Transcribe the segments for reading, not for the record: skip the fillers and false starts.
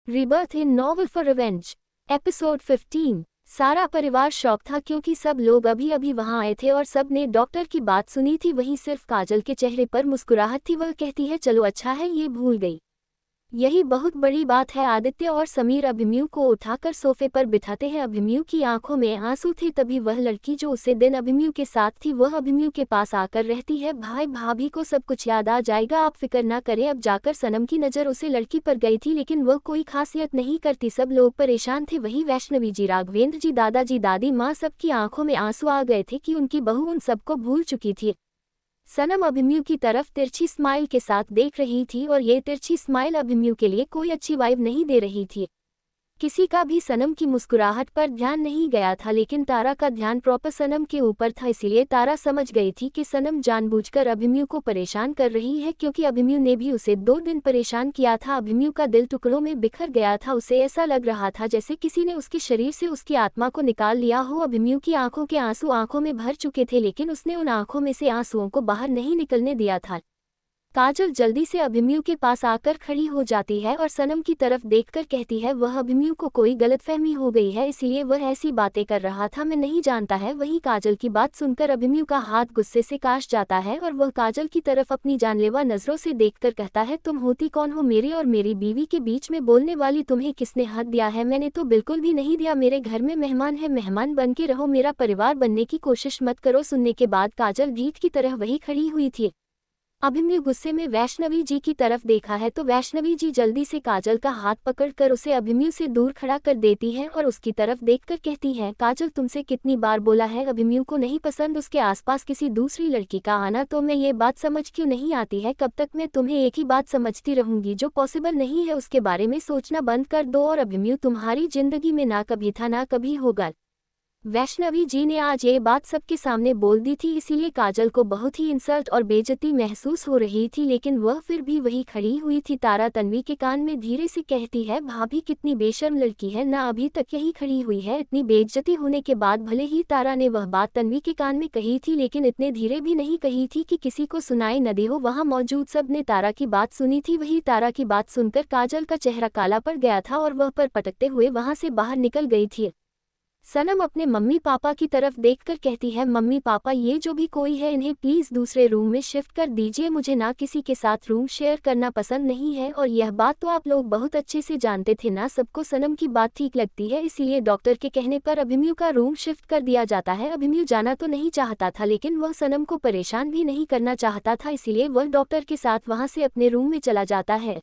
Rebirth in novel for revenge. Episode 15। सारा परिवार shock था क्योंकि सब लोग अभी अभी वहां आए थे और सब ने डॉक्टर की बात सुनी थी। वहीं सिर्फ काजल के चेहरे पर मुस्कुराहट थी। वह कहती है चलो अच्छा है ये भूल गई, यही बहुत बड़ी बात है। आदित्य और समीर अभिमन्यु को उठाकर सोफे पर बिठाते हैं। अभिमन्यु की आंखों में आंसू थे। तभी वह लड़की जो उसे दिन अभिमन्यु के साथ थी वह अभिमन्यु के पास आकर रहती है। भाई भाभी को सब कुछ याद आ जाएगा, आप फिक्र ना करें। अब जाकर सनम की नज़र उसे लड़की पर गई थी लेकिन वह कोई खासियत नहीं करती। सब लोग परेशान थे। वही वैष्णवी जी, राघवेंद्र जी, दादाजी, दादी माँ, सबकी आंखों में आंसू आ गए थे कि उनकी बहू उन सबको भूल चुकी थी। सनम अभिमन्यु की तरफ तिरछी स्माइल के साथ देख रही थी और ये तिरछी स्माइल अभिमन्यु के लिए कोई अच्छी वाइब नहीं दे रही थी। किसी का भी सनम की मुस्कुराहट पर ध्यान नहीं गया था लेकिन तारा का ध्यान प्रॉपर सनम के ऊपर था। इसलिए तारा समझ गई थी कि सनम जानबूझकर अभिमन्यु को परेशान कर रही है क्योंकि अभिमन्यु ने भी उसे 2 दिन परेशान किया था। अभिमन्यु का दिल टुकड़ों में बिखर गया था। उसे ऐसा लग रहा था जैसे किसी ने उसके शरीर से उसकी आत्मा को निकाल लिया हो। अभिमन्यु की आंखों के आंसू आंखों में भर चुके थे लेकिन उसने उन आंखों में से आंसुओं को बाहर नहीं निकलने दिया था। काजल जल्दी से अभिमन्यु के पास आकर खड़ी हो जाती है और सनम की तरफ देखकर कहती है वह अभिमन्यु को कोई गलतफहमी हो गई है इसलिए वह ऐसी बातें कर रहा था, मैं नहीं जानता है। वहीं काजल की बात सुनकर अभिमन्यु का हाथ गुस्से से काश जाता है और वह काजल की तरफ अपनी जानलेवा नजरों से देखकर कहता है तुम होती कौन हो मेरे और मेरी बीवी के बीच में बोलने वाली? तुम्हें किसने हक दिया है? मैंने तो बिल्कुल भी नहीं दिया। मेरे घर में मेहमान है, मेहमान बन के रहो, मेरा परिवार बनने की कोशिश मत करो। सुनने के बाद काजल भीट की तरह वही खड़ी हुई थी। अभिमन्यु गुस्से में वैष्णवी जी की तरफ देखा है तो वैष्णवी जी जल्दी से काजल का हाथ पकड़कर उसे अभिमन्यु से दूर खड़ा कर देती हैं और उसकी तरफ देखकर कहती हैं काजल तुमसे कितनी बार बोला है अभिमन्यु को नहीं पसंद उसके आसपास किसी दूसरी लड़की का आना, तो मैं ये बात समझ क्यों नहीं आती है? कब तक मैं तुम्हें एक ही बात समझती रहूंगी? जो पॉसिबल नहीं है उसके बारे में सोचना बंद कर दो और अभिमन्यु तुम्हारी जिंदगी में ना कभी था ना कभी होगा। वैष्णवी जी ने आज ये बात सबके सामने बोल दी थी इसीलिए काजल को बहुत ही इंसल्ट और बेइज्जती महसूस हो रही थी लेकिन वह फिर भी वही खड़ी हुई थी। तारा तन्वी के कान में धीरे से कहती है भाभी कितनी बेशर्म लड़की है ना, अभी तक यही खड़ी हुई है। इतनी बेइज्जती होने के बाद भले ही तारा ने वह बात तन्वी के कान में कही थी लेकिन इतने धीरे भी नहीं कही थी कि किसी को सुनाई न दे हो। वहां मौजूद सब ने तारा की बात सुनी थी। वही तारा की बात सुनकर काजल का चेहरा काला पड़ गया था और वह पर पटकते हुए वहां से बाहर निकल गई थी। सनम अपने मम्मी पापा की तरफ देखकर कहती है मम्मी पापा ये जो भी कोई है इन्हें प्लीज़ दूसरे रूम में शिफ्ट कर दीजिए, मुझे ना किसी के साथ रूम शेयर करना पसंद नहीं है। और यह बात तो आप लोग बहुत अच्छे से जानते थे ना, सबको सनम की बात ठीक लगती है इसीलिए डॉक्टर के कहने पर अभिमन्यु का रूम शिफ्ट कर दिया जाता है। अभिमन्यु जाना तो नहीं चाहता था लेकिन वह सनम को परेशान भी नहीं करना चाहता था इसीलिए वह डॉक्टर के साथ वहां से अपने रूम में चला जाता है।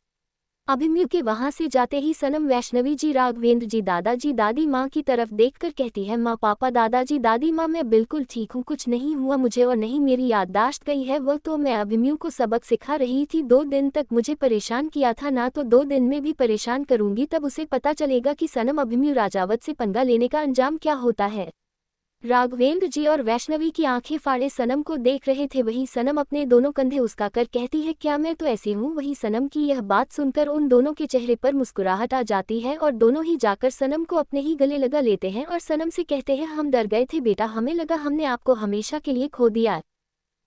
अभिमन्यु के वहां से जाते ही सनम वैष्णवी जी, राघवेंद्र जी, दादाजी, दादी माँ की तरफ देखकर कहती है माँ पापा, दादाजी, दादी माँ, मैं बिल्कुल ठीक हूँ, कुछ नहीं हुआ मुझे और नहीं मेरी याददाश्त गई है। वह तो मैं अभिमन्यु को सबक सिखा रही थी। 2 दिन तक मुझे परेशान किया था ना, तो 2 दिन में भी परेशान करूंगी, तब उसे पता चलेगा कि सनम अभिमन्यु राजावत से पंगा लेने का अंजाम क्या होता है। राघवेंद्र जी और वैष्णवी की आंखें फाड़े सनम को देख रहे थे। वही सनम अपने दोनों कंधे उसकाकर कहती है क्या मैं तो ऐसी हूँ? वही सनम की यह बात सुनकर उन दोनों के चेहरे पर मुस्कुराहट आ जाती है और दोनों ही जाकर सनम को अपने ही गले लगा लेते हैं और सनम से कहते हैं हम डर गए थे बेटा, हमें लगा हमने आपको हमेशा के लिए खो दिया।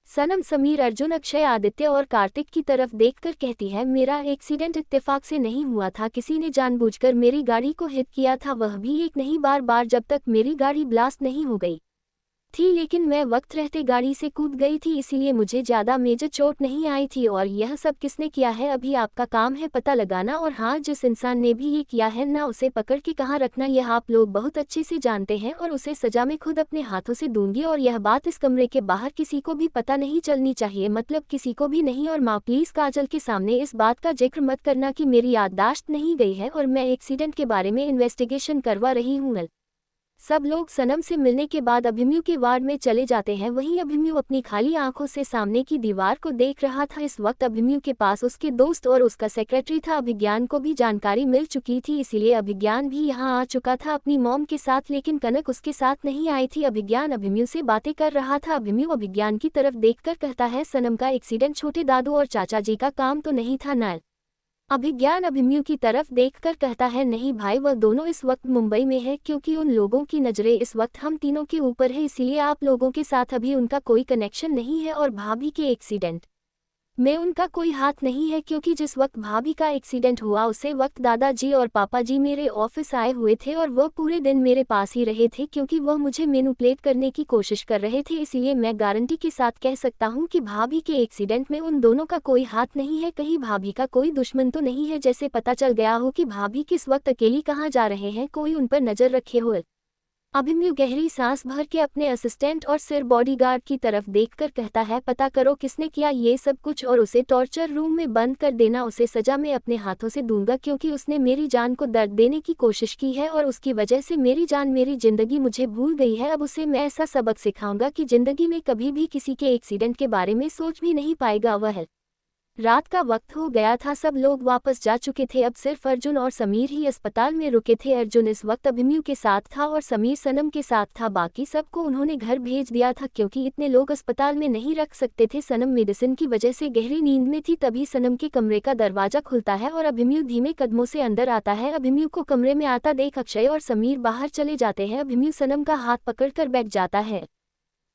सनम समीर, अर्जुन, अक्षय, आदित्य और कार्तिक की तरफ देखकर कहती है मेरा एक्सीडेंट इत्तेफाक से नहीं हुआ था, किसी ने जानबूझकर मेरी गाड़ी को हिट किया था, वह भी एक नहीं बार बार, जब तक मेरी गाड़ी ब्लास्ट नहीं हो गई थी। लेकिन मैं वक्त रहते गाड़ी से कूद गई थी इसीलिए मुझे ज़्यादा मेजर चोट नहीं आई थी। और यह सब किसने किया है अभी आपका काम है पता लगाना, और हाँ जिस इंसान ने भी ये किया है ना उसे पकड़ के कहाँ रखना यह आप लोग बहुत अच्छे से जानते हैं और उसे सजा मैं खुद अपने हाथों से दूंगी। और यह बात इस कमरे के बाहर किसी को भी पता नहीं चलनी चाहिए, मतलब किसी को भी नहीं। और माँ प्लीज़ काजल के सामने इस बात का जिक्र मत करना कि मेरी याददाश्त नहीं गई है और मैं एक्सीडेंट के बारे में इन्वेस्टिगेशन करवा रही हूँ। सब लोग सनम से मिलने के बाद अभिमन्यु के वार्ड में चले जाते हैं। वहीं अभिमन्यु अपनी खाली आंखों से सामने की दीवार को देख रहा था। इस वक्त अभिमन्यु के पास उसके दोस्त और उसका सेक्रेटरी था। अभिज्ञान को भी जानकारी मिल चुकी थी इसीलिए अभिज्ञान भी यहाँ आ चुका था अपनी मॉम के साथ, लेकिन कनक उसके साथ नहीं आई थी। अभिज्ञान अभिमन्यु से बातें कर रहा था। अभिमन्यु अभिज्ञान की तरफ देखकर कहता है सनम का एक्सीडेंट छोटे दादू और चाचा जी का काम तो नहीं था ना? अभिज्ञान अभिमन्यु की तरफ देखकर कहता है नहीं भाई, वह दोनों इस वक्त मुंबई में है क्योंकि उन लोगों की नज़रें इस वक्त हम तीनों के ऊपर है, इसीलिए आप लोगों के साथ अभी उनका कोई कनेक्शन नहीं है। और भाभी के एक्सीडेंट में उनका कोई हाथ नहीं है, क्योंकि जिस वक्त भाभी का एक्सीडेंट हुआ उसे वक्त दादाजी और पापा जी मेरे ऑफिस आए हुए थे और वह पूरे दिन मेरे पास ही रहे थे, क्योंकि वह मुझे मैनिपुलेट करने की कोशिश कर रहे थे। इसलिए मैं गारंटी के साथ कह सकता हूँ कि भाभी के एक्सीडेंट में उन दोनों का कोई हाथ नहीं है। कहीं भाभी का कोई दुश्मन तो नहीं है, जैसे पता चल गया हो कि भाभी किस वक्त अकेली कहाँ जा रहे हैं, कोई उन पर नजर रखे हुए। अभिमन्यु गहरी सांस भर के अपने असिस्टेंट और सिर बॉडीगार्ड की तरफ देखकर कहता है, पता करो किसने किया ये सब कुछ और उसे टॉर्चर रूम में बंद कर देना। उसे सजा मैं अपने हाथों से दूंगा, क्योंकि उसने मेरी जान को दर्द देने की कोशिश की है और उसकी वजह से मेरी जान, मेरी जिंदगी मुझे भूल गई है। अब उसे मैं ऐसा सबक सिखाऊंगा कि जिंदगी में कभी भी किसी के एक्सीडेंट के बारे में सोच भी नहीं पाएगा। वह रात का वक्त हो गया था, सब लोग वापस जा चुके थे, अब सिर्फ अर्जुन और समीर ही अस्पताल में रुके थे। अर्जुन इस वक्त अभिमन्यु के साथ था और समीर सनम के साथ था। बाकी सबको उन्होंने घर भेज दिया था, क्योंकि इतने लोग अस्पताल में नहीं रख सकते थे। सनम मेडिसिन की वजह से गहरी नींद में थी। तभी सनम के कमरे का दरवाजा खुलता है और अभिमन्यु धीमे कदमों से अंदर आता है। अभिमन्यु को कमरे में आता देख अक्षय और समीर बाहर चले जाते हैं। अभिमन्यु सनम का हाथ पकड़कर बैठ जाता है।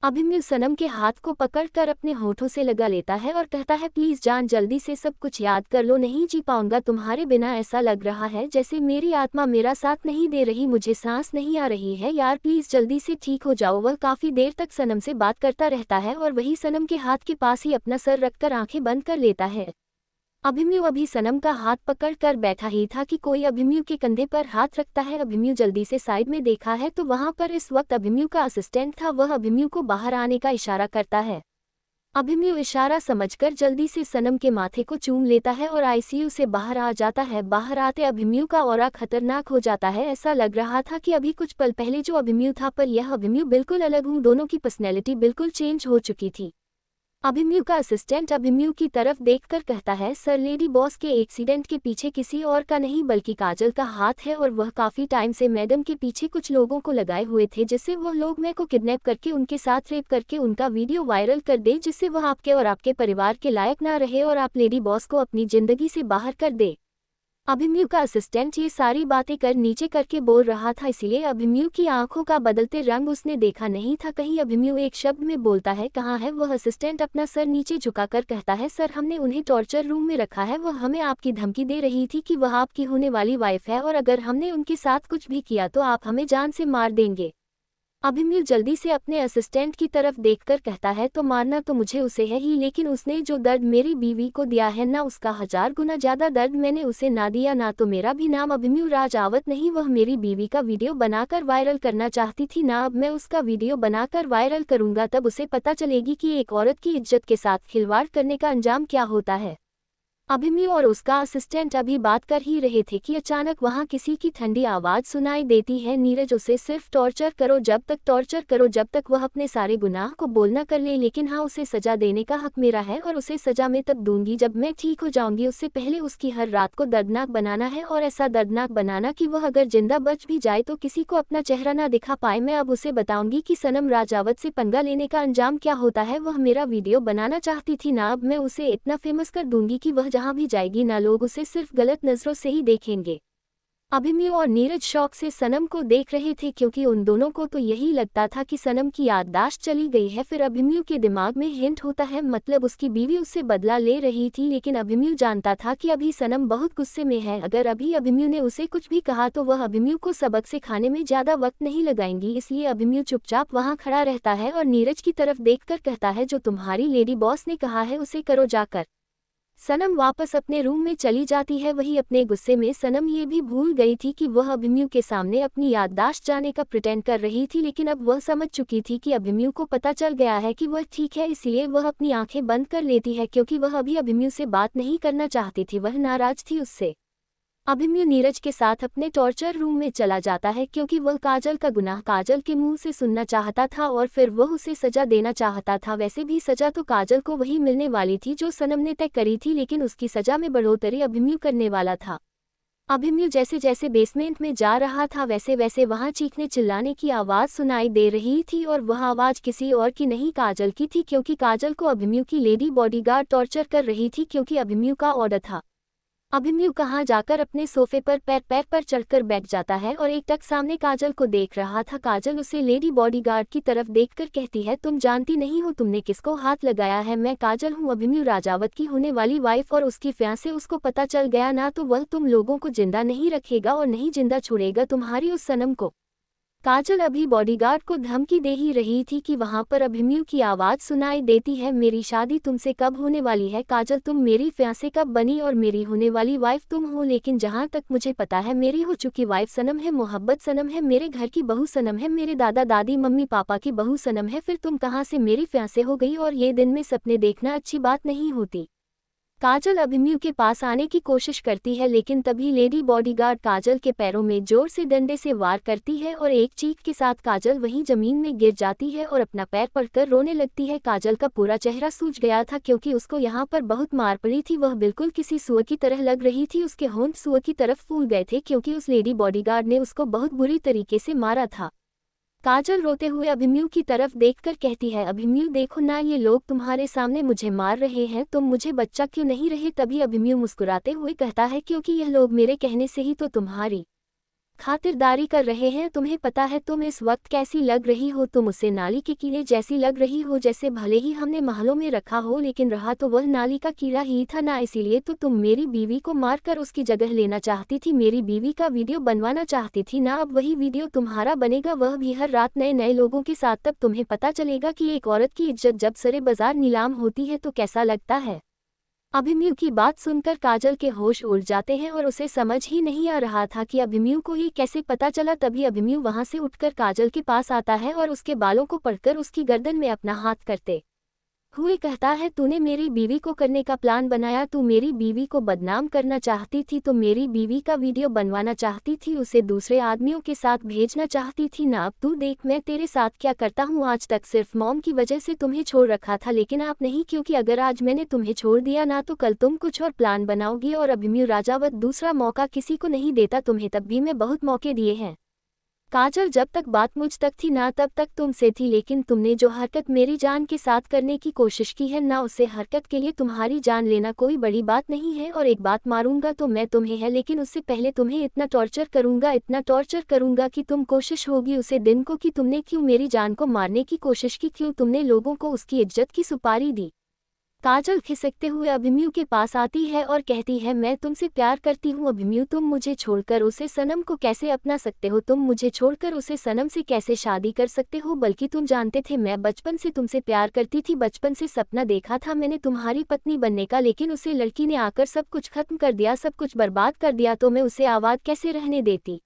अभिमन्यु सनम के हाथ को पकड़कर अपने होठों से लगा लेता है और कहता है, प्लीज जान, जल्दी से सब कुछ याद कर लो, नहीं जी पाऊंगा तुम्हारे बिना। ऐसा लग रहा है जैसे मेरी आत्मा मेरा साथ नहीं दे रही, मुझे सांस नहीं आ रही है यार, प्लीज जल्दी से ठीक हो जाओ। वह काफी देर तक सनम से बात करता रहता है और वही सनम के हाथ के पास ही अपना सर रखकर आंखें बंद कर लेता है। अभिमन्यु अभी सनम का हाथ पकड़कर बैठा ही था कि कोई अभिमन्यु के कंधे पर हाथ रखता है। अभिमन्यु जल्दी से साइड में देखा है तो वहां पर इस वक्त अभिमन्यु का असिस्टेंट था। वह अभिमन्यु को बाहर आने का इशारा करता है। अभिमन्यु इशारा समझकर जल्दी से सनम के माथे को चूम लेता है और आईसीयू से बाहर आ जाता है। बाहर आते अभिमन्यु का ऑरा खतरनाक हो जाता है। ऐसा लग रहा था कि अभी कुछ पल पहले जो अभिमन्यु था, पर यह अभिमन्यु बिल्कुल अलग हूँ। दोनों की पर्सनैलिटी बिल्कुल चेंज हो चुकी थी। अभिमन्यु का असिस्टेंट अभिमन्यु की तरफ देखकर कहता है, सर, लेडी बॉस के एक्सीडेंट के पीछे किसी और का नहीं बल्कि काजल का हाथ है और वह काफी टाइम से मैडम के पीछे कुछ लोगों को लगाए हुए थे, जिससे वह लोग मैं को किडनैप करके उनके साथ रेप करके उनका वीडियो वायरल कर दे, जिससे वह आपके और आपके परिवार के लायक ना रहे और आप लेडी बॉस को अपनी जिंदगी से बाहर कर दे। अभिमन्यु का असिस्टेंट ये सारी बातें कर नीचे करके बोल रहा था, इसीलिए अभिमन्यु की आंखों का बदलते रंग उसने देखा नहीं था। कहीं अभिमन्यु एक शब्द में बोलता है, कहाँ है वह? असिस्टेंट अपना सर नीचे झुकाकर कहता है, सर, हमने उन्हें टॉर्चर रूम में रखा है। वह हमें आपकी धमकी दे रही थी कि वह आपकी होने वाली वाइफ है और अगर हमने उनके साथ कुछ भी किया तो आप हमें जान से मार देंगे। अभिमन्यु जल्दी से अपने असिस्टेंट की तरफ देखकर कहता है, तो मारना तो मुझे उसे है ही, लेकिन उसने जो दर्द मेरी बीवी को दिया है ना, उसका 1000 गुना ज्यादा दर्द मैंने उसे ना दिया। ना तो मेरा भी नाम अभिमन्यु राजावत नहीं, वह मेरी बीवी का वीडियो बनाकर वायरल करना चाहती थी ना, अब मैं उसका वीडियो बनाकर वायरल करूंगा, तब उसे पता चलेगी कि एक औरत की इज्जत के साथ खिलवाड़ करने का अंजाम क्या होता है। अभिमन्यु और उसका असिस्टेंट अभी बात कर ही रहे थे कि अचानक वहां किसी की ठंडी आवाज सुनाई देती है, नीरज, उसे सिर्फ टॉर्चर करो, जब तक वह अपने सारे गुनाह को बोल न कर ले, लेकिन हाँ, उसे सजा देने का हक मेरा है और उसे सजा मैं तब दूंगी जब मैं ठीक हो जाऊंगी। उससे पहले उसकी हर रात को दर्दनाक बनाना है और ऐसा दर्दनाक बनाना कि वह अगर जिंदा बच भी जाए तो किसी को अपना चेहरा ना दिखा पाए। मैं अब उसे बताऊंगी कि सनम राजावत से पंगा लेने का अंजाम क्या होता है। वह मेरा वीडियो बनाना चाहती थी ना, अब मैं उसे इतना फेमस कर दूंगी कि वह जहां भी जाएगी ना, लोग उसे सिर्फ गलत नजरों से ही देखेंगे। अभिमन्यु और नीरज शौक से सनम को देख रहे थे, क्योंकि उन दोनों को तो यही लगता था कि सनम की याददाश्त चली गई है। फिर अभिमन्यु के दिमाग में हिंट होता है, मतलब उसकी बीवी उससे बदला ले रही थी, लेकिन अभिमन्यु जानता था कि अभी सनम बहुत गुस्से में है। अगर अभी अभिमन्यु ने उसे कुछ भी कहा तो वह अभिमन्यु को सबक सिखाने में ज्यादा वक्त नहीं लगाएंगी, इसलिए अभिमन्यु चुपचाप वहां खड़ा रहता है और नीरज की तरफ देखकर कहता है, जो तुम्हारी लेडी बॉस ने कहा है उसे करो जाकर। सनम वापस अपने रूम में चली जाती है। वही अपने गुस्से में सनम ये भी भूल गई थी कि वह अभिमन्यु के सामने अपनी याददाश्त जाने का प्रिटेंड कर रही थी, लेकिन अब वह समझ चुकी थी कि अभिमन्यु को पता चल गया है कि वह ठीक है, इसलिए वह अपनी आंखें बंद कर लेती है, क्योंकि वह अभी अभिमन्यु से बात नहीं करना चाहती थी, वह नाराज थी उससे। अभिमन्यु नीरज के साथ अपने टॉर्चर रूम में चला जाता है, क्योंकि वह काजल का गुनाह काजल के मुंह से सुनना चाहता था और फिर वह उसे सजा देना चाहता था। वैसे भी सजा तो काजल को वही मिलने वाली थी जो सनम ने तय करी थी, लेकिन उसकी सजा में बढ़ोतरी अभिमन्यु करने वाला था। अभिमन्यु जैसे जैसे बेसमेंट में जा रहा था वैसे वैसे वहां चीखने चिल्लाने की आवाज सुनाई दे रही थी, और वह आवाज किसी और की नहीं काजल की थी, क्योंकि काजल को अभिमन्यु की लेडी बॉडीगार्ड टॉर्चर कर रही थी, क्योंकि अभिमन्यु का ऑर्डर था। अभिमन्यु कहाँ जाकर अपने सोफे पर पैर पैर पर चढ़कर बैठ जाता है और एकटक सामने काजल को देख रहा था। काजल उसे लेडी बॉडीगार्ड की तरफ देखकर कहती है, तुम जानती नहीं हो तुमने किसको हाथ लगाया है। मैं काजल हूँ, अभिमन्यु राजावत की होने वाली वाइफ, और उसकी फियांसे। उसको पता चल गया ना तो वह तुम लोगों को जिंदा नहीं रखेगा और नहीं जिंदा छोड़ेगा तुम्हारी उस सनम को। काजल अभी बॉडीगार्ड को धमकी दे ही रही थी कि वहां पर अभिमन्यु की आवाज सुनाई देती है, मेरी शादी तुमसे कब होने वाली है काजल, तुम मेरी फियांसे कब बनी और मेरी होने वाली वाइफ तुम हो। लेकिन जहां तक मुझे पता है मेरी हो चुकी वाइफ सनम है, मोहब्बत सनम है, मेरे घर की बहू सनम है, मेरे दादा दादी मम्मी पापा की बहू सनम है। फिर तुम कहां से मेरी फियांसे हो गई, और ये दिन में सपने देखना अच्छी बात नहीं होती। काजल अभिमन्यु के पास आने की कोशिश करती है, लेकिन तभी लेडी बॉडीगार्ड काजल के पैरों में जोर से डंडे से वार करती है और एक चीख के साथ काजल वहीं जमीन में गिर जाती है और अपना पैर पकड़कर रोने लगती है। काजल का पूरा चेहरा सूज गया था क्योंकि उसको यहाँ पर बहुत मार पड़ी थी। वह बिल्कुल किसी सुअर की तरह लग रही थी, उसके होंठ सुअर की तरफ फूल गए थे क्योंकि उस लेडी बॉडीगार्ड ने उसको बहुत बुरी तरीके से मारा था। काजल रोते हुए अभिमन्यु की तरफ देखकर कहती है, अभिमन्यु देखो ना, ये लोग तुम्हारे सामने मुझे मार रहे हैं, तुम मुझे बच्चा क्यों नहीं रहे। तभी अभिमन्यु मुस्कुराते हुए कहता है, क्योंकि यह लोग मेरे कहने से ही तो तुम्हारी खातिरदारी कर रहे हैं। तुम्हें पता है तुम इस वक्त कैसी लग रही हो, तुम उसे नाली के कीड़े जैसी लग रही हो, जैसे भले ही हमने महलों में रखा हो लेकिन रहा तो वह नाली का कीड़ा ही था ना। इसीलिए तो तुम मेरी बीवी को मारकर उसकी जगह लेना चाहती थी, मेरी बीवी का वीडियो बनवाना चाहती थी ना। अब वही वीडियो तुम्हारा बनेगा, वह भी हर रात नए नए लोगों के साथ। तब तुम्हें पता चलेगा कि एक औरत की इज्जत जब सरे बाजार नीलाम होती है तो कैसा लगता है। अभिमन्यु की बात सुनकर काजल के होश उड़ जाते हैं और उसे समझ ही नहीं आ रहा था कि अभिमन्यु को ये कैसे पता चला। तभी अभिमन्यु वहां से उठकर काजल के पास आता है और उसके बालों को पकड़कर उसकी गर्दन में अपना हाथ करते हुए कहता है, तूने मेरी बीवी को करने का प्लान बनाया, तू मेरी बीवी को बदनाम करना चाहती थी, तो मेरी बीवी का वीडियो बनवाना चाहती थी, उसे दूसरे आदमियों के साथ भेजना चाहती थी ना। अब तू देख मैं तेरे साथ क्या करता हूँ। आज तक सिर्फ मॉम की वजह से तुम्हें छोड़ रखा था, लेकिन आप नहीं, क्योंकि अगर आज मैंने तुम्हें छोड़ दिया ना तो कल तुम कुछ और प्लान बनाओगी। और अभिमन्यु राजावत दूसरा मौका किसी को नहीं देता, तुम्हें तब भी मैं बहुत मौके दिए हैं काजल, जब तक बात मुझ तक थी ना तब तक तुमसे थी, लेकिन तुमने जो हरकत मेरी जान के साथ करने की कोशिश की है ना, उसे हरकत के लिए तुम्हारी जान लेना कोई बड़ी बात नहीं है। और एक बात मारूंगा तो मैं तुम्हें है, लेकिन उससे पहले तुम्हें इतना टॉर्चर करूंगा, इतना टॉर्चर करूंगा कि तुम कोशिश होगी उसे दिन को कि तुमने क्यों मेरी जान को मारने की कोशिश की, क्यों तुमने लोगों को उसकी इज्जत की सुपारी दी। काजल खिसकते हुए अभिमन्यु के पास आती है और कहती है, मैं तुमसे प्यार करती हूँ अभिमन्यु, तुम मुझे छोड़कर उसे सनम को कैसे अपना सकते हो, तुम मुझे छोड़कर उसे सनम से कैसे शादी कर सकते हो। बल्कि तुम जानते थे मैं बचपन से तुमसे प्यार करती थी, बचपन से सपना देखा था मैंने तुम्हारी पत्नी बनने का, लेकिन उसे लड़की ने आकर सब कुछ खत्म कर दिया, सब कुछ बर्बाद कर दिया, तो मैं उसे आबाद कैसे रहने देती।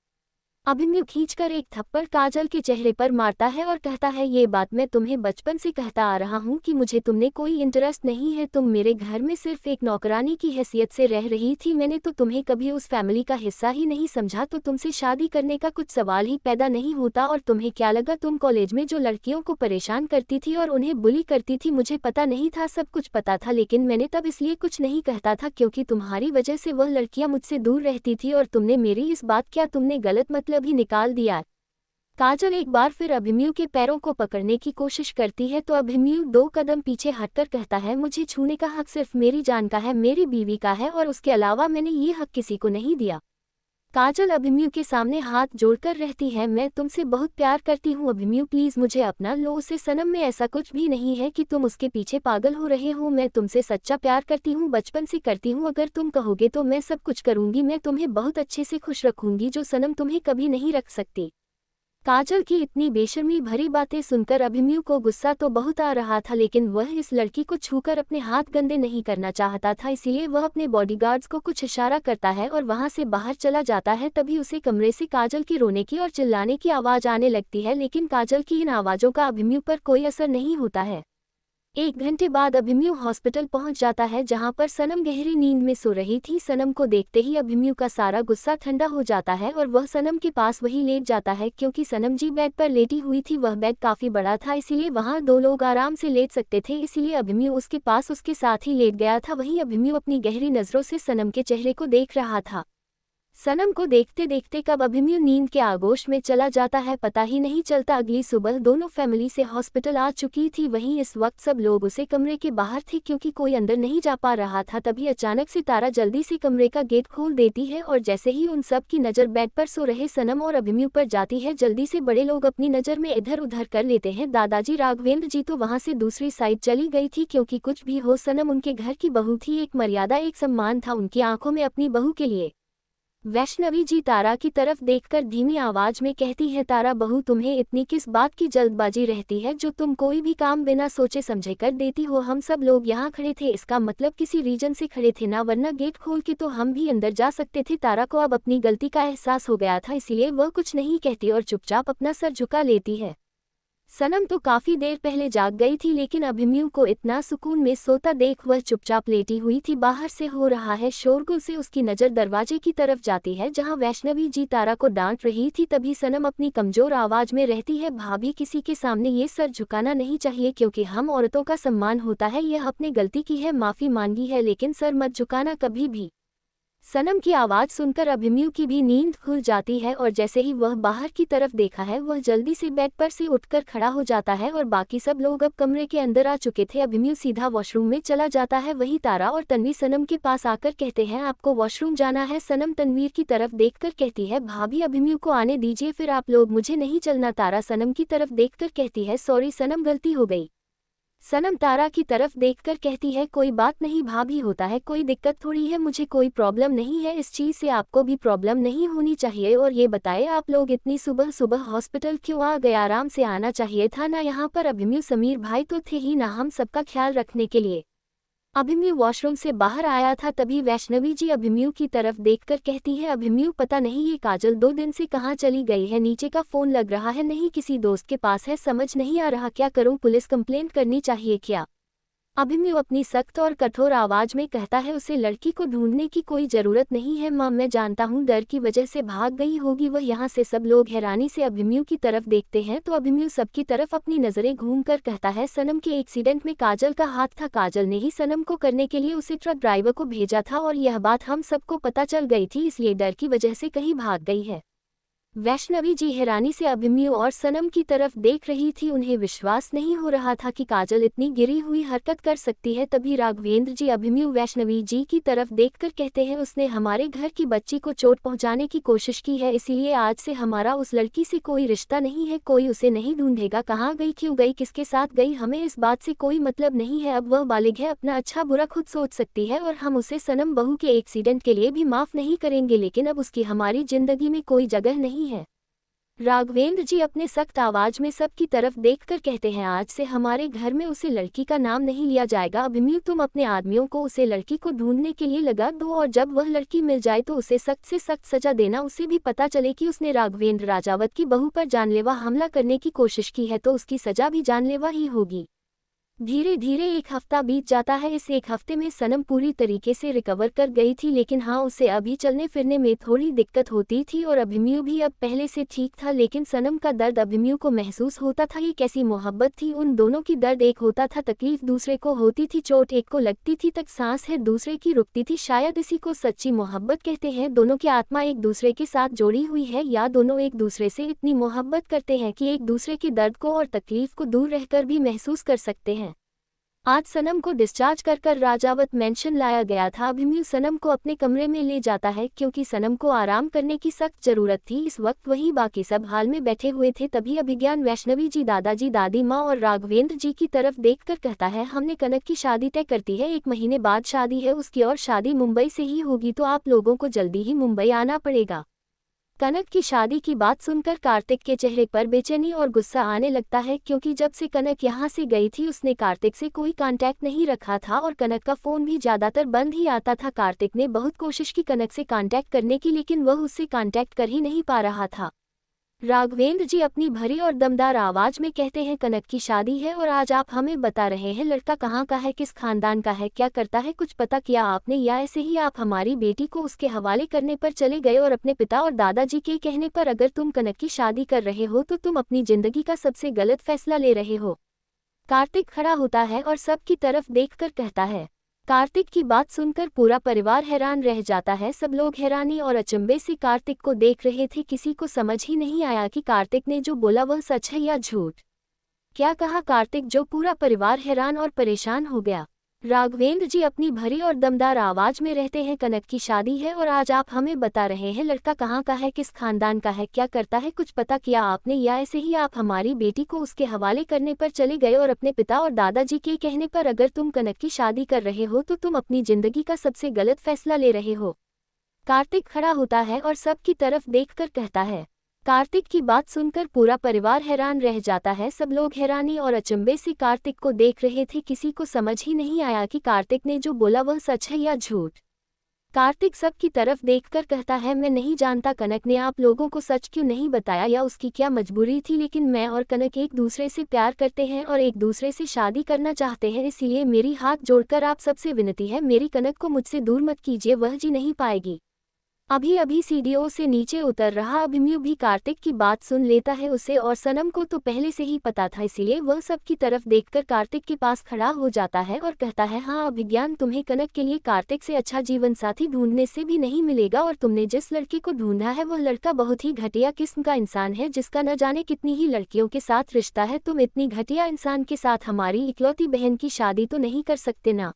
अभिमन्यु खींचकर एक थप्पड़ काजल के चेहरे पर मारता है और कहता है, ये बात मैं तुम्हें बचपन से कहता आ रहा हूँ कि मुझे तुमने कोई इंटरेस्ट नहीं है, तुम मेरे घर में सिर्फ एक नौकरानी की हैसियत से रह रही थी, मैंने तो तुम्हें कभी उस फैमिली का हिस्सा ही नहीं समझा, तो तुमसे शादी करने का कुछ सवाल ही पैदा नहीं होता। और तुम्हें क्या लगा तुम कॉलेज में जो लड़कियों को परेशान करती थी और उन्हें बुली करती थी, मुझे पता नहीं था, सब कुछ पता था, लेकिन मैंने तब इसलिए कुछ नहीं कहता था क्योंकि तुम्हारी वजह से वह लड़कियां मुझसे दूर रहती थी और तुमने मेरी इस बात क्या तुमने गलत मतलब ही निकाल दिया। काजल एक बार फिर अभिमन्यु के पैरों को पकड़ने की कोशिश करती है तो अभिमन्यु 2 कदम पीछे हटकर कहता है, मुझे छूने का हक सिर्फ मेरी जान का है, मेरी बीवी का है, और उसके अलावा मैंने ये हक किसी को नहीं दिया। काजल अभिमन्यु के सामने हाथ जोड़कर रहती है, मैं तुमसे बहुत प्यार करती हूँ अभिमन्यु, प्लीज मुझे अपना लो। उसे सनम में ऐसा कुछ भी नहीं है कि तुम उसके पीछे पागल हो रहे हो, मैं तुमसे सच्चा प्यार करती हूँ, बचपन से करती हूँ, अगर तुम कहोगे तो मैं सब कुछ करूँगी, मैं तुम्हें बहुत अच्छे से खुश रखूंगी, जो सनम तुम्हें कभी नहीं रख सकती। काजल की इतनी बेशर्मी भरी बातें सुनकर अभिमन्यु को गुस्सा तो बहुत आ रहा था, लेकिन वह इस लड़की को छूकर अपने हाथ गंदे नहीं करना चाहता था, इसीलिए वह अपने बॉडीगार्ड्स को कुछ इशारा करता है और वहां से बाहर चला जाता है। तभी उसे कमरे से काजल की रोने की और चिल्लाने की आवाज आने लगती है, लेकिन काजल की इन आवाजों का अभिमन्यु पर कोई असर नहीं होता है। 1 घंटे बाद अभिमन्यु हॉस्पिटल पहुंच जाता है, जहां पर सनम गहरी नींद में सो रही थी। सनम को देखते ही अभिमन्यु का सारा गुस्सा ठंडा हो जाता है और वह सनम के पास वही लेट जाता है, क्योंकि सनम जी बेड पर लेटी हुई थी, वह बेड काफी बड़ा था, इसीलिए वहां 2 लोग आराम से लेट सकते थे, इसीलिए अभिमन्यु उसके पास उसके साथ ही लेट गया था। वहीं अभिमन्यु अपनी गहरी नजरों से सनम के चेहरे को देख रहा था। सनम को देखते देखते कब अभिमन्यु नींद के आगोश में चला जाता है पता ही नहीं चलता। अगली सुबह दोनों फैमिली से हॉस्पिटल आ चुकी थी। वहीं इस वक्त सब लोग उसे कमरे के बाहर थे क्योंकि कोई अंदर नहीं जा पा रहा था। तभी अचानक से तारा जल्दी से कमरे का गेट खोल देती है और जैसे ही उन सब की नज़र बेड पर सो रहे सनम और अभिमन्यु पर जाती है, जल्दी से बड़े लोग अपनी नज़र में इधर उधर कर लेते हैं। दादाजी राघवेंद्र जी तो वहाँ से दूसरी साइड चली गई थी क्योंकि कुछ भी हो सनम उनके घर की बहू थी। एक मर्यादा एक सम्मान था उनकी आंखों में अपनी बहू के लिए। वैष्णवी जी तारा की तरफ देखकर धीमी आवाज में कहती है, तारा बहू तुम्हें इतनी किस बात की जल्दबाजी रहती है जो तुम कोई भी काम बिना सोचे समझे कर देती हो। हम सब लोग यहाँ खड़े थे, इसका मतलब किसी रीजन से खड़े थे ना, वरना गेट खोल के तो हम भी अंदर जा सकते थे। तारा को अब अपनी गलती का एहसास हो गया था, इसलिए वह कुछ नहीं कहती और चुपचाप अपना सर झुका लेती है। सनम तो काफी देर पहले जाग गई थी लेकिन अभिमन्यु को इतना सुकून में सोता देख वह चुपचाप लेटी हुई थी। बाहर से हो रहा है शोरगुल से उसकी नज़र दरवाजे की तरफ जाती है जहां वैष्णवी जी तारा को डांट रही थी। तभी सनम अपनी कमजोर आवाज में रहती है, भाभी किसी के सामने ये सर झुकाना नहीं चाहिए क्योंकि हम औरतों का सम्मान होता है। यह अपने गलती की है, माफी मांगी है, लेकिन सर मत झुकाना कभी भी। सनम की आवाज़ सुनकर अभिमन्यु की भी नींद खुल जाती है और जैसे ही वह बाहर की तरफ देखा है वह जल्दी से बेड पर से उठकर खड़ा हो जाता है और बाकी सब लोग अब कमरे के अंदर आ चुके थे। अभिमन्यु सीधा वॉशरूम में चला जाता है। वही तारा और तन्वी सनम के पास आकर कहते हैं, आपको वॉशरूम जाना है। सनम तनवीर की तरफ देखकर कहती है, भाभी अभिमन्यु को आने दीजिए, फिर आप लोग, मुझे नहीं चलना। तारा सनम की तरफ देखकर कहती है, सॉरी सनम, गलती हो गई। सनम तारा की तरफ देखकर कहती है, कोई बात नहीं भाभी, होता है, कोई दिक्कत थोड़ी है, मुझे कोई प्रॉब्लम नहीं है, इस चीज़ से आपको भी प्रॉब्लम नहीं होनी चाहिए। और ये बताए आप लोग इतनी सुबह सुबह हॉस्पिटल क्यों आ गए? आराम से आना चाहिए था ना यहाँ पर। अभिमन्यु, समीर भाई तो थे ही ना हम सबका ख्याल रखने के लिए। अभिमन्यु वॉशरूम से बाहर आया था तभी वैष्णवी जी अभिमन्यु की तरफ देखकर कहती है, अभिमन्यु पता नहीं ये काजल 2 दिन से कहाँ चली गई है, नीचे का फ़ोन लग रहा है, नहीं किसी दोस्त के पास है, समझ नहीं आ रहा क्या करूँ, पुलिस कंप्लेंट करनी चाहिए क्या? अभिमन्यु अपनी सख्त और कठोर आवाज में कहता है, उसे लड़की को ढूंढने की कोई जरूरत नहीं है मां, मैं जानता हूं डर की वजह से भाग गई होगी वह यहाँ से। सब लोग हैरानी से अभिमन्यु की तरफ देखते हैं तो अभिमन्यु सबकी तरफ अपनी नजरें घूमकर कहता है, सनम के एक्सीडेंट में काजल का हाथ था, काजल ने ही सनम को करने के लिए उसे ट्रक ड्राइवर को भेजा था और यह बात हम सबको पता चल गई थी, इसलिए डर की वजह से कहीं भाग गई है। वैष्णवी जी हैरानी से अभिमन्यु और सनम की तरफ देख रही थी, उन्हें विश्वास नहीं हो रहा था कि काजल इतनी गिरी हुई हरकत कर सकती है। तभी राघवेंद्र जी अभिमन्यु वैष्णवी जी की तरफ देखकर कहते हैं, उसने हमारे घर की बच्ची को चोट पहुंचाने की कोशिश की है, इसीलिए आज से हमारा उस लड़की से कोई रिश्ता नहीं है, कोई उसे नहीं ढूंढेगा, कहाँ गई, क्यों गई, किसके साथ गई, हमें इस बात से कोई मतलब नहीं है। अब वह बालिग है, अपना अच्छा बुरा खुद सोच सकती है और हम उसे सनम बहू के एक्सीडेंट के लिए भी माफ़ नहीं करेंगे, लेकिन अब उसकी हमारी जिंदगी में कोई जगह नहीं है। राघवेंद्र जी अपने सख्त आवाज में सबकी तरफ देखकर कहते हैं, आज से हमारे घर में उसे लड़की का नाम नहीं लिया जाएगा। अभिमन्यु तुम अपने आदमियों को उसे लड़की को ढूंढने के लिए लगा दो और जब वह लड़की मिल जाए तो उसे सख्त से सख्त सजा देना। उसे भी पता चले कि उसने राघवेंद्र राजावत की बहू पर जानलेवा हमला करने की कोशिश की है तो उसकी सजा भी जानलेवा ही होगी। धीरे धीरे 1 हफ्ता बीत जाता है। इस 1 हफ्ते में सनम पूरी तरीके से रिकवर कर गई थी, लेकिन हाँ उसे अभी चलने फिरने में थोड़ी दिक्कत होती थी और अभिमन्यु भी अब पहले से ठीक था, लेकिन सनम का दर्द अभिमन्यु को महसूस होता था। ये कैसी मोहब्बत थी, उन दोनों की दर्द एक होता था, तकलीफ दूसरे को होती थी, चोट एक को लगती थी, तक सांस है दूसरे की रुकती थी। शायद इसी को सच्ची मोहब्बत कहते हैं। दोनों की आत्मा एक दूसरे के साथ जोड़ी हुई है, या दोनों एक दूसरे से इतनी मोहब्बत करते हैं कि एक दूसरे की दर्द को और तकलीफ को दूर रहकर भी महसूस कर सकते हैं। आज सनम को डिस्चार्ज कर राजावत मेंशन लाया गया था। अभिमन्यु सनम को अपने कमरे में ले जाता है क्योंकि सनम को आराम करने की सख्त जरूरत थी। इस वक्त वहीं बाकी सब हाल में बैठे हुए थे। तभी अभिज्ञान वैष्णवी जी दादाजी दादी माँ और राघवेंद्र जी की तरफ देखकर कहता है, हमने कनक की शादी तय करती है, 1 महीने बाद शादी है उसकी और शादी मुंबई से ही होगी, तो आप लोगों को जल्दी ही मुंबई आना पड़ेगा। कनक की शादी की बात सुनकर कार्तिक के चेहरे पर बेचैनी और गुस्सा आने लगता है क्योंकि जब से कनक यहाँ से गई थी उसने कार्तिक से कोई कांटेक्ट नहीं रखा था और कनक का फ़ोन भी ज़्यादातर बंद ही आता था। कार्तिक ने बहुत कोशिश की कनक से कांटेक्ट करने की, लेकिन वह उससे कांटेक्ट कर ही नहीं पा रहा था। राघवेंद्र जी अपनी भरी और दमदार आवाज में कहते हैं, कनक की शादी है और आज आप हमें बता रहे हैं लड़का कहाँ का है, किस खानदान का है, क्या करता है, कुछ पता किया आपने, या ऐसे ही आप हमारी बेटी को उसके हवाले करने पर चले गए और अपने पिता और दादाजी के कहने पर अगर तुम कनक की शादी कर रहे हो तो तुम अपनी जिंदगी का सबसे गलत फैसला ले रहे हो। कार्तिक खड़ा होता है और सबकी तरफ देखकर कहता है, कार्तिक की बात सुनकर पूरा परिवार हैरान रह जाता है। सब लोग हैरानी और अचंभे से कार्तिक को देख रहे थे। किसी को समझ ही नहीं आया कि कार्तिक ने जो बोला वह सच है या झूठ। क्या कहा कार्तिक, जो पूरा परिवार हैरान और परेशान हो गया। राघवेंद्र जी अपनी भरी और दमदार आवाज में रहते हैं, कनक की शादी है और आज आप हमें बता रहे हैं लड़का कहाँ का है, किस खानदान का है, क्या करता है, कुछ पता किया आपने या ऐसे ही आप हमारी बेटी को उसके हवाले करने पर चले गए और अपने पिता और दादाजी के कहने पर अगर तुम कनक की शादी कर रहे हो तो तुम अपनी जिंदगी का सबसे गलत फैसला ले रहे हो। कार्तिक खड़ा होता है और सबकी तरफ देखकर कहता है। कार्तिक की बात सुनकर पूरा परिवार हैरान रह जाता है। सब लोग हैरानी और अचंभे से कार्तिक को देख रहे थे। किसी को समझ ही नहीं आया कि कार्तिक ने जो बोला वह सच है या झूठ। कार्तिक सबकी तरफ देखकर कहता है, मैं नहीं जानता कनक ने आप लोगों को सच क्यों नहीं बताया या उसकी क्या मजबूरी थी, लेकिन मैं और कनक एक दूसरे से प्यार करते हैं और एक दूसरे से शादी करना चाहते हैं। इसलिए मेरी हाथ जोड़कर आप सबसे विनती है, मेरी कनक को मुझसे दूर मत कीजिए, वह जी नहीं पाएगी। अभी अभी सीढ़ियों से नीचे उतर रहा अभिमन्यु भी कार्तिक की बात सुन लेता है। उसे और सनम को तो पहले से ही पता था, इसलिए वह सबकी तरफ देखकर कार्तिक के पास खड़ा हो जाता है और कहता है, हाँ अभिज्ञान, तुम्हें कनक के लिए कार्तिक से अच्छा जीवन साथी ढूंढने से भी नहीं मिलेगा और तुमने जिस लड़के को ढूंढा है वह लड़का बहुत ही घटिया किस्म का इंसान है, जिसका न जाने कितनी ही लड़कियों के साथ रिश्ता है। तुम इतनी घटिया इंसान के साथ हमारी इकलौती बहन की शादी तो नहीं कर सकते ना।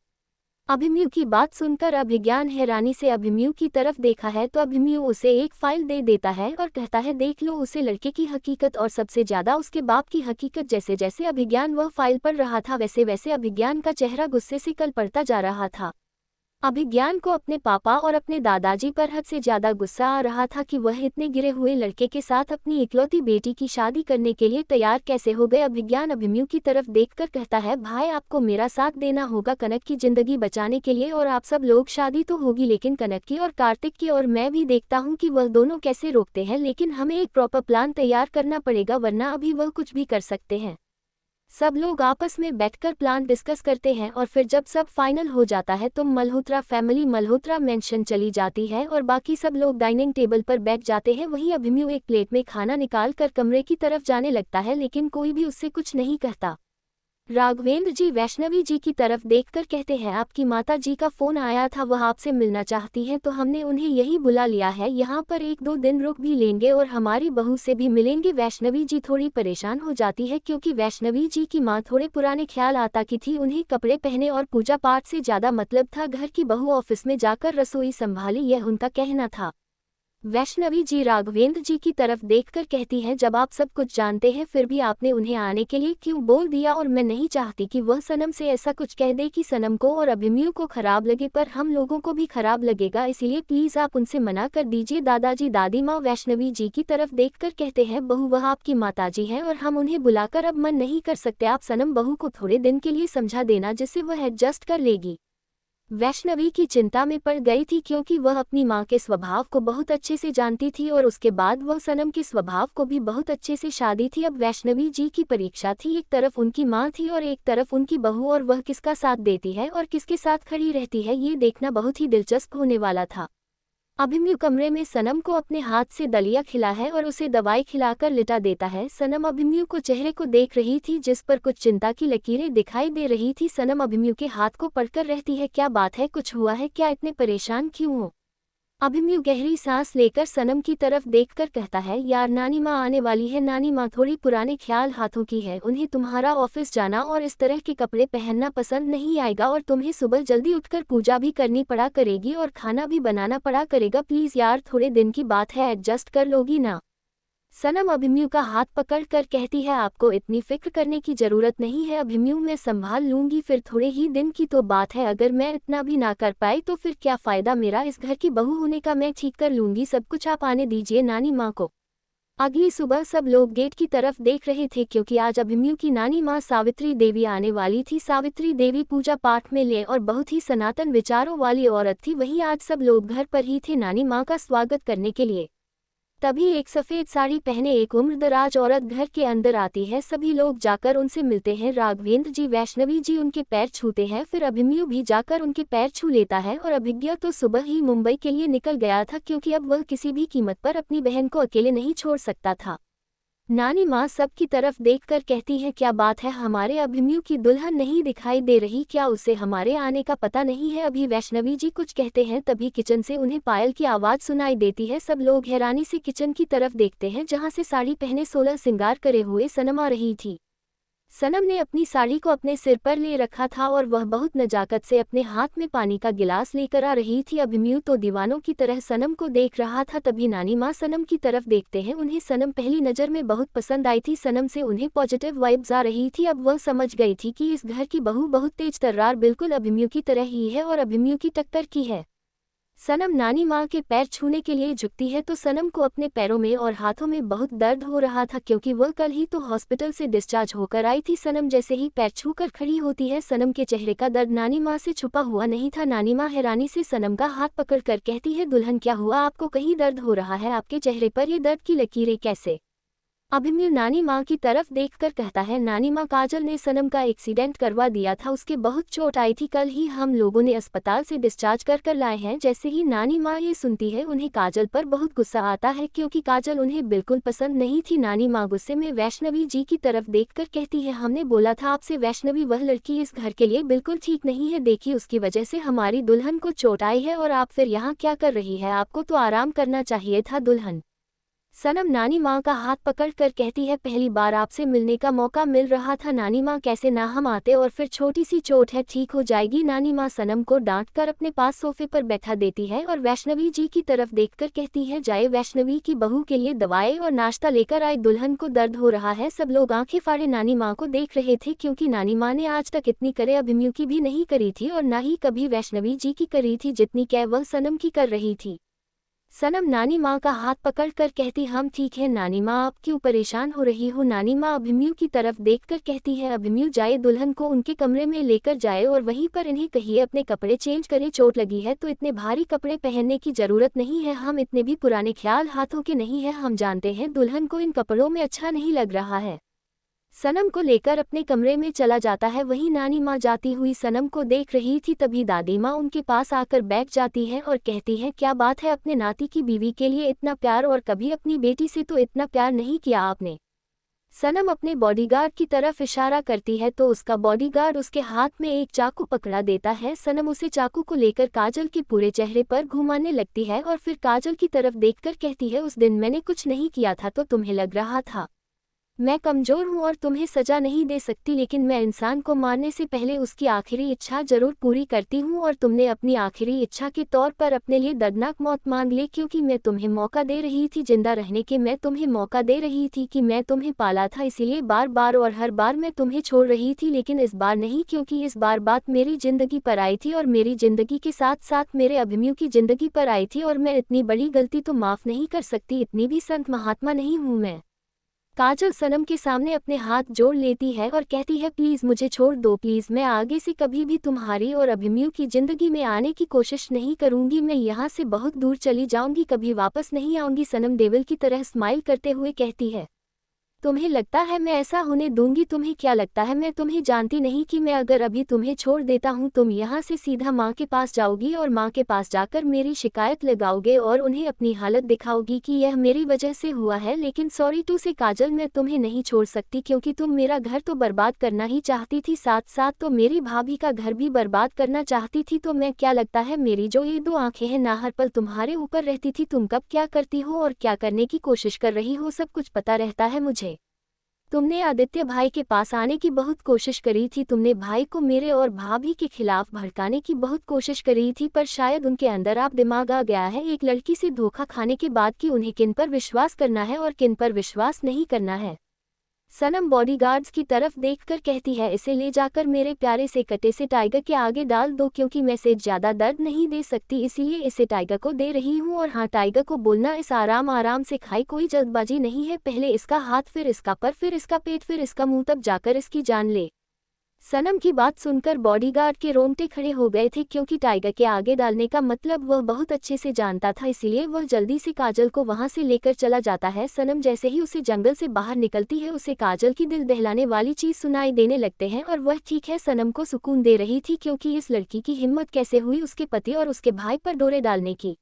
अभिमन्यु की बात सुनकर अभिज्ञान हैरानी से अभिमन्यु की तरफ देखा है तो अभिमन्यु उसे एक फाइल दे देता है और कहता है, देख लो उसे लड़के की हकीकत और सबसे ज्यादा उसके बाप की हकीकत। जैसे जैसे अभिज्ञान वह फाइल पढ़ रहा था वैसे वैसे अभिज्ञान का चेहरा गुस्से से कल पड़ता जा रहा था। अभिज्ञान को अपने पापा और अपने दादाजी पर हद से ज्यादा गुस्सा आ रहा था कि वह इतने गिरे हुए लड़के के साथ अपनी इकलौती बेटी की शादी करने के लिए तैयार कैसे हो गए। अभिज्ञान अभिमन्यु की तरफ देखकर कहता है, भाई आपको मेरा साथ देना होगा कनक की जिंदगी बचाने के लिए, और आप सब लोग शादी तो होगी लेकिन कनक की और कार्तिक की, और मैं भी देखता हूँ कि वह दोनों कैसे रोकते हैं, लेकिन हमें एक प्रॉपर प्लान तैयार करना पड़ेगा वरना अभी वह कुछ भी कर सकते हैं। सब लोग आपस में बैठकर प्लान डिस्कस करते हैं और फिर जब सब फाइनल हो जाता है तो मल्होत्रा फैमिली मल्होत्रा मेंशन चली जाती है और बाकी सब लोग डाइनिंग टेबल पर बैठ जाते हैं। वहीं अभिमन्यु एक प्लेट में खाना निकाल कर कमरे की तरफ जाने लगता है लेकिन कोई भी उससे कुछ नहीं कहता। राघवेंद्र जी वैष्णवी जी की तरफ देखकर कहते हैं, आपकी माता जी का फोन आया था, वह आपसे मिलना चाहती हैं तो हमने उन्हें यही बुला लिया है, यहाँ पर 1-2 दिन रुक भी लेंगे और हमारी बहू से भी मिलेंगे। वैष्णवी जी थोड़ी परेशान हो जाती है क्योंकि वैष्णवी जी की माँ थोड़े पुराने ख्याल आता की थी, उन्हें कपड़े पहने और पूजा पाठ से ज्यादा मतलब था घर की बहू ऑफिस में जाकर रसोई संभाले, यह उनका कहना था। वैष्णवी जी राघवेंद्र जी की तरफ देखकर कहती है, जब आप सब कुछ जानते हैं फिर भी आपने उन्हें आने के लिए क्यों बोल दिया, और मैं नहीं चाहती कि वह सनम से ऐसा कुछ कह दे कि सनम को और अभिमन्यु को खराब लगे पर हम लोगों को भी खराब लगेगा, इसलिए प्लीज आप उनसे मना कर दीजिए। दादाजी दादी माँ वैष्णवी जी की तरफ देखकर कहते हैं, बहू वह आपकी माताजी हैं और हम उन्हें बुलाकर अब मन नहीं कर सकते, आप सनम बहू को थोड़े दिन के लिए समझा देना जिससे वह एडजस्ट कर लेगी। वैष्णवी की चिंता में पड़ गई थी क्योंकि वह अपनी मां के स्वभाव को बहुत अच्छे से जानती थी और उसके बाद वह सनम के स्वभाव को भी बहुत अच्छे से शादी थी। अब वैष्णवी जी की परीक्षा थी, एक तरफ उनकी मां थी और एक तरफ उनकी बहू, और वह किसका साथ देती है और किसके साथ खड़ी रहती है ये देखना बहुत ही दिलचस्प होने वाला था। अभिमन्यु कमरे में सनम को अपने हाथ से दलिया खिला है और उसे दवाई खिलाकर लिटा देता है। सनम अभिमन्यु को चेहरे को देख रही थी जिस पर कुछ चिंता की लकीरें दिखाई दे रही थी। सनम अभिमन्यु के हाथ को पकड़कर रहती है, क्या बात है, कुछ हुआ है क्या, इतने परेशान क्यों हो। अभिमन्यु गहरी सांस लेकर सनम की तरफ देखकर कहता है, यार नानी माँ आने वाली है, नानी माँ थोड़ी पुराने ख्याल हाथों की है, उन्हें तुम्हारा ऑफिस जाना और इस तरह के कपड़े पहनना पसंद नहीं आएगा और तुम्हें सुबह जल्दी उठकर पूजा भी करनी पड़ा करेगी और खाना भी बनाना पड़ा करेगा, प्लीज यार थोड़े दिन की बात है, एडजस्ट कर लोगी ना। सनम अभिमन्यु का हाथ पकड़कर कहती है, आपको इतनी फिक्र करने की जरूरत नहीं है अभिमन्यु, मैं संभाल लूंगी, फिर थोड़े ही दिन की तो बात है, अगर मैं इतना भी ना कर पाई तो फिर क्या फायदा मेरा इस घर की बहू होने का, मैं ठीक कर लूंगी सब कुछ, आप आने दीजिए नानी माँ को। अगली सुबह सब लोग गेट की तरफ देख रहे थे क्योंकि आज अभिमन्यु की नानी माँ सावित्री देवी आने वाली थी। सावित्री देवी पूजा पाठ में ले और बहुत ही सनातन विचारों वाली औरत थी। वहीं आज सब लोग घर पर ही थे नानी माँ का स्वागत करने के लिए। तभी एक सफेद साड़ी पहने एक उम्रदराज औरत घर के अंदर आती है। सभी लोग जाकर उनसे मिलते हैं। राघवेंद्र जी वैष्णवी जी उनके पैर छूते हैं, फिर अभिमन्यु भी जाकर उनके पैर छू लेता है। और अभिज्ञा तो सुबह ही मुंबई के लिए निकल गया था क्योंकि अब वह किसी भी कीमत पर अपनी बहन को अकेले नहीं छोड़ सकता था। नानी माँ सबकी तरफ देखकर कहती है, क्या बात है, हमारे अभिमन्यु की दुल्हन नहीं दिखाई दे रही, क्या उसे हमारे आने का पता नहीं है? अभी वैष्णवी जी कुछ कहते हैं, तभी किचन से उन्हें पायल की आवाज़ सुनाई देती है। सब लोग हैरानी से किचन की तरफ देखते हैं, जहाँ से साड़ी पहने 16 श्रृंगार करे हुए सनम आ रही थी। सनम ने अपनी साड़ी को अपने सिर पर ले रखा था और वह बहुत नजाकत से अपने हाथ में पानी का गिलास लेकर आ रही थी। अभिमन्यु तो दीवानों की तरह सनम को देख रहा था। तभी नानी माँ सनम की तरफ देखते हैं। उन्हें सनम पहली नज़र में बहुत पसंद आई थी। सनम से उन्हें पॉजिटिव वाइब्स आ रही थी। अब वह समझ गई थी कि इस घर की बहू बहुत तेज तर्रार बिल्कुल अभिमन्यु की तरह ही है और अभिमन्यु की टक्कर की है। सनम नानी माँ के पैर छूने के लिए झुकती है तो सनम को अपने पैरों में और हाथों में बहुत दर्द हो रहा था, क्योंकि वह कल ही तो हॉस्पिटल से डिस्चार्ज होकर आई थी। सनम जैसे ही पैर छूकर खड़ी होती है, सनम के चेहरे का दर्द नानी माँ से छुपा हुआ नहीं था। नानी माँ हैरानी से सनम का हाथ पकड़कर कहती है, दुल्हन क्या हुआ, आपको कहीं दर्द हो रहा है? आपके चेहरे पर ये दर्द की लकीरें कैसे? अभिमन्यु नानी माँ की तरफ देखकर कहता है, नानी माँ, काजल ने सनम का एक्सीडेंट करवा दिया था, उसके बहुत चोट आई थी, कल ही हम लोगों ने अस्पताल से डिस्चार्ज कर लाए हैं। जैसे ही नानी माँ ये सुनती है, उन्हें काजल पर बहुत गुस्सा आता है, क्योंकि काजल उन्हें बिल्कुल पसंद नहीं थी। नानी माँ गुस्से में वैष्णवी जी की तरफ देखकर कहती है, हमने बोला था आपसे वैष्णवी, वह लड़की इस घर के लिए बिल्कुल ठीक नहीं है। देखिए, उसकी वजह से हमारी दुल्हन को चोट आई है और आप फिर यहाँ क्या कर रही है? आपको तो आराम करना चाहिए था दुल्हन। सनम नानी माँ का हाथ पकड़कर कहती है, पहली बार आपसे मिलने का मौका मिल रहा था नानी माँ, कैसे ना हम आते, और फिर छोटी सी चोट है, ठीक हो जाएगी। नानी माँ सनम को डांटकर अपने पास सोफे पर बैठा देती है और वैष्णवी जी की तरफ देखकर कहती है, जाए वैष्णवी की बहू के लिए दवाएं और नाश्ता लेकर आए, दुल्हन को दर्द हो रहा है। सब लोग आंखें फाड़े नानी माँ को देख रहे थे, क्योंकि नानी माँ ने आज तक इतनी करे अभिमन्यु की भी नहीं करी थी और ना ही कभी वैष्णवी जी की करी थी, जितनी क्या वह सनम की कर रही थी। सनम नानी माँ का हाथ पकड़कर कहती, हम ठीक है नानी माँ, आप क्यों परेशान हो रही हो? नानी माँ अभिमन्यु की तरफ देखकर कहती है, अभिमन्यु जाए, दुल्हन को उनके कमरे में लेकर जाए और वहीं पर इन्हें कहिए अपने कपड़े चेंज करें, चोट लगी है तो इतने भारी कपड़े पहनने की जरूरत नहीं है, हम इतने भी पुराने ख्याल हाथों के नहीं है, हम जानते हैं दुल्हन को इन कपड़ों में अच्छा नहीं लग रहा है। सनम को लेकर अपने कमरे में चला जाता है। वहीं नानी माँ जाती हुई सनम को देख रही थी, तभी दादी माँ उनके पास आकर बैठ जाती है और कहती है, क्या बात है, अपने नाती की बीवी के लिए इतना प्यार और कभी अपनी बेटी से तो इतना प्यार नहीं किया आपने। सनम अपने बॉडीगार्ड की तरफ इशारा करती है तो उसका बॉडीगार्ड उसके हाथ में एक चाकू पकड़ा देता है। सनम उसे चाकू को लेकर काजल के पूरे चेहरे पर घुमाने लगती है और फिर काजल की तरफ देखकर कहती है, उस दिन मैंने कुछ नहीं किया था तो तुम्हें लग रहा था मैं कमज़ोर हूँ और तुम्हें सज़ा नहीं दे सकती, लेकिन मैं इंसान को मारने से पहले उसकी आखिरी इच्छा ज़रूर पूरी करती हूँ और तुमने अपनी आखिरी इच्छा के तौर पर अपने लिए दर्दनाक मौत मांग ली, क्योंकि मैं तुम्हें मौका दे रही थी जिंदा रहने के, मैं तुम्हें मौका दे रही थी कि मैं तुम्हें पाला था, इसीलिए बार बार और हर बार मैं तुम्हें छोड़ रही थी, लेकिन इस बार नहीं, क्योंकि इस बार बात मेरी ज़िंदगी पर आई थी और मेरी ज़िंदगी के साथ साथ मेरे अभिमन्यु की ज़िंदगी पर आई थी और मैं इतनी बड़ी गलती तो माफ़ नहीं कर सकती, इतनी भी संत महात्मा नहीं हूँ मैं। काजल सनम के सामने अपने हाथ जोड़ लेती है और कहती है, प्लीज़ मुझे छोड़ दो, प्लीज़, मैं आगे से कभी भी तुम्हारी और अभिमन्यु की ज़िंदगी में आने की कोशिश नहीं करूँगी, मैं यहाँ से बहुत दूर चली जाऊँगी, कभी वापस नहीं आऊँगी। सनम डेविल की तरह स्माइल करते हुए कहती है, तुम्हें लगता है मैं ऐसा होने दूंगी? तुम्हें क्या लगता है मैं तुम्हें जानती नहीं कि मैं अगर अभी तुम्हें छोड़ देता हूँ, तुम यहाँ से सीधा माँ के पास जाओगी और माँ के पास जाकर मेरी शिकायत लगाओगे और उन्हें अपनी हालत दिखाओगी कि यह मेरी वजह से हुआ है। लेकिन सॉरी टू से काजल, मैं तुम्हें नहीं छोड़ सकती, क्योंकि तुम मेरा घर तो बर्बाद करना ही चाहती थी, साथ साथ तो मेरी भाभी का घर भी बर्बाद करना चाहती थी। तो मैं, क्या लगता है मेरी जो ये दो आंखें हैं ना हर पल तुम्हारे ऊपर रहती थी, तुम कब क्या करती हो और क्या करने की कोशिश कर रही हो सब कुछ पता रहता है मुझे। तुमने आदित्य भाई के पास आने की बहुत कोशिश करी थी, तुमने भाई को मेरे और भाभी के खिलाफ भड़काने की बहुत कोशिश करी थी, पर शायद उनके अंदर आप दिमाग आ गया है एक लड़की से धोखा खाने के बाद कि उन्हें किन पर विश्वास करना है और किन पर विश्वास नहीं करना है। सनम बॉडीगार्ड्स की तरफ देखकर कहती है, इसे ले जाकर मेरे प्यारे से कटे से टाइगर के आगे डाल दो, क्योंकि मैं इसे ज़्यादा दर्द नहीं दे सकती, इसीलिए इसे टाइगर को दे रही हूँ। और हाँ, टाइगर को बोलना इस आराम आराम से खाए, कोई जल्दबाजी नहीं है, पहले इसका हाथ, फिर इसका पर, फिर इसका पेट, फिर इसका मुंह, तब जाकर इसकी जान ले। सनम की बात सुनकर बॉडीगार्ड के रोंगटे खड़े हो गए थे, क्योंकि टाइगर के आगे डालने का मतलब वह बहुत अच्छे से जानता था, इसीलिए वह जल्दी से काजल को वहां से लेकर चला जाता है। सनम जैसे ही उसे जंगल से बाहर निकलती है, उसे काजल की दिल दहलाने वाली चीज सुनाई देने लगते हैं और वह ठीक है सनम को सुकून दे रही थी, क्योंकि इस लड़की की हिम्मत कैसे हुई उसके पति और उसके भाई पर डोरे डालने की।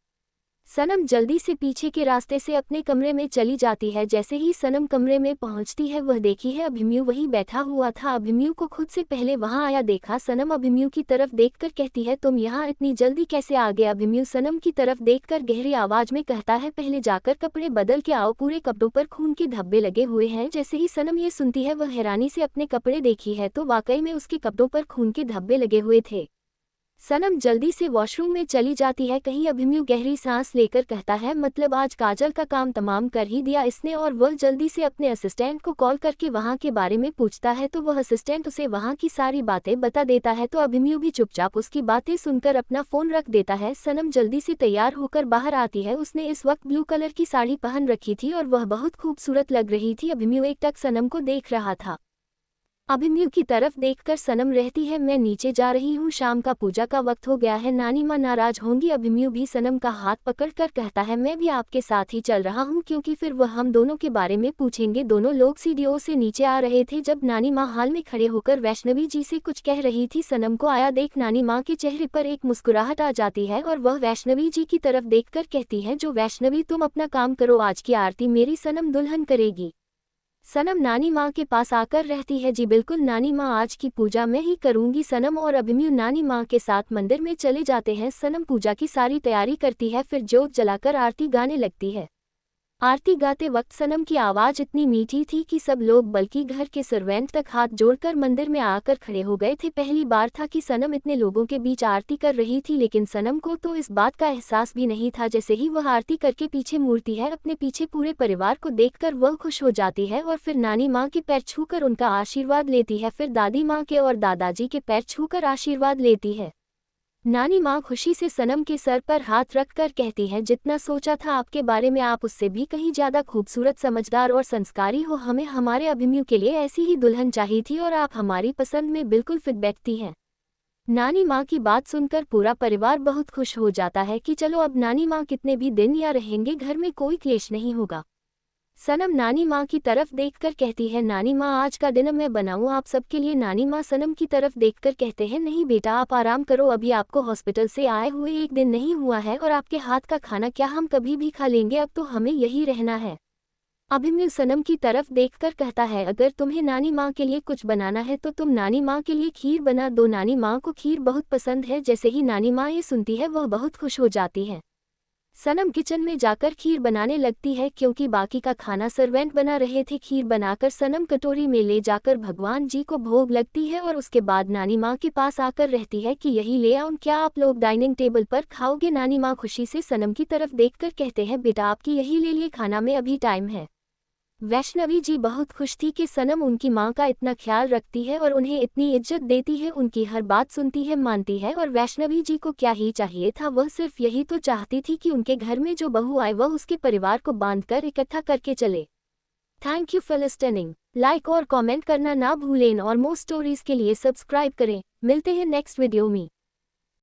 सनम जल्दी से पीछे के रास्ते से अपने कमरे में चली जाती है। जैसे ही सनम कमरे में पहुंचती है वह देखी है अभिमन्यु वहीं बैठा हुआ था। अभिमन्यु को खुद से पहले वहां आया देखा। सनम अभिमन्यु की तरफ देखकर कहती है तुम यहाँ इतनी जल्दी कैसे आ गए। अभिमन्यु सनम की तरफ देखकर गहरी आवाज में कहता है पहले जाकर कपड़े बदल के आओ, पूरे कपड़ों पर खून के धब्बे लगे हुए हैं। जैसे ही सनम ये सुनती है वह हैरानी से अपने कपड़े देखी है तो वाकई में उसके कपड़ों पर खून के धब्बे लगे हुए थे। सनम जल्दी से वॉशरूम में चली जाती है। कहीं अभिमन्यु गहरी सांस लेकर कहता है मतलब आज काजल का काम तमाम कर ही दिया इसने। और वह जल्दी से अपने असिस्टेंट को कॉल करके वहां के बारे में पूछता है तो वह असिस्टेंट उसे वहां की सारी बातें बता देता है। तो अभिमन्यु भी चुपचाप उसकी बातें सुनकर अपना फोन रख देता है। सनम जल्दी से तैयार होकर बाहर आती है। उसने इस वक्त ब्लू कलर की साड़ी पहन रखी थी और वह बहुत खूबसूरत लग रही थी। अभिमन्यु एकटक सनम को देख रहा था। अभिमन्यु की तरफ देखकर सनम रहती है मैं नीचे जा रही हूँ, शाम का पूजा का वक्त हो गया है, नानी माँ नाराज होंगी। अभिमन्यु भी सनम का हाथ पकड़कर कहता है मैं भी आपके साथ ही चल रहा हूँ क्योंकि फिर वह हम दोनों के बारे में पूछेंगे। दोनों लोग सीढ़ियों से नीचे आ रहे थे जब नानी माँ हाल में खड़े होकर वैष्णवी जी से कुछ कह रही थी। सनम को आया देख नानी माँ के चेहरे पर एक मुस्कुराहट आ जाती है और वह वैष्णवी जी की तरफ देखकर कहती है जो वैष्णवी तुम अपना काम करो, आज की आरती मेरी सनम दुल्हन करेगी। सनम नानी माँ के पास आकर रहती है जी बिल्कुल नानी माँ, आज की पूजा मैं ही करूंगी। सनम और अभिमन्यु नानी माँ के साथ मंदिर में चले जाते हैं। सनम पूजा की सारी तैयारी करती है फिर जोत जलाकर आरती गाने लगती है। आरती गाते वक्त सनम की आवाज इतनी मीठी थी कि सब लोग बल्कि घर के सर्वेंट तक हाथ जोड़कर मंदिर में आकर खड़े हो गए थे। पहली बार था कि सनम इतने लोगों के बीच आरती कर रही थी लेकिन सनम को तो इस बात का एहसास भी नहीं था। जैसे ही वह आरती करके पीछे मुड़ती है अपने पीछे पूरे परिवार को देखकर वह खुश हो जाती है और फिर नानी माँ के पैर छूकर उनका आशीर्वाद लेती है। फिर दादी माँ के और दादाजी के पैर छूकर आशीर्वाद लेती है। नानी माँ खुशी से सनम के सर पर हाथ रखकर कहती है जितना सोचा था आपके बारे में आप उससे भी कहीं ज्यादा खूबसूरत, समझदार और संस्कारी हो। हमें हमारे अभिमन्यु के लिए ऐसी ही दुल्हन चाहिए थी और आप हमारी पसंद में बिल्कुल फिट बैठती हैं। नानी माँ की बात सुनकर पूरा परिवार बहुत खुश हो जाता है कि चलो अब नानी माँ कितने भी दिन या रहेंगे घर में कोई क्लेश नहीं होगा। सनम नानी माँ की तरफ देखकर कहती है नानी माँ आज का दिन मैं बनाऊँ आप सबके लिए। नानी माँ सनम की तरफ देखकर कहते हैं नहीं बेटा आप आराम करो, अभी आपको हॉस्पिटल से आए हुए एक दिन नहीं हुआ है और आपके हाथ का खाना क्या हम कभी भी खा लेंगे, अब तो हमें यही रहना है। अभिमन्यु सनम की तरफ देखकर कहता है अगर तुम्हें नानी माँ के लिए कुछ बनाना है तो तुम नानी माँ के लिए खीर बना दो, नानी माँ को खीर बहुत पसंद है। जैसे ही नानी माँ ये सुनती है वह बहुत खुश हो जाती है। सनम किचन में जाकर खीर बनाने लगती है क्योंकि बाकी का खाना सर्वेंट बना रहे थे। खीर बनाकर सनम कटोरी में ले जाकर भगवान जी को भोग लगती है और उसके बाद नानी माँ के पास आकर रहती है कि यही ले आऊं, क्या आप लोग डाइनिंग टेबल पर खाओगे। नानी माँ खुशी से सनम की तरफ देखकर कहते हैं बेटा आपकी यही ले लिए खाना में अभी टाइम है। वैष्णवी जी बहुत खुश थी कि सनम उनकी माँ का इतना ख्याल रखती है और उन्हें इतनी इज्जत देती है, उनकी हर बात सुनती है, मानती है। और वैष्णवी जी को क्या ही चाहिए था, वह सिर्फ यही तो चाहती थी कि उनके घर में जो बहू आए वह उसके परिवार को बांधकर इकट्ठा करके चले। Thank you for listening. Like और कमेंट करना ना भूलें और मोर स्टोरीज के लिए सब्सक्राइब करें। मिलते हैं नेक्स्ट वीडियो में।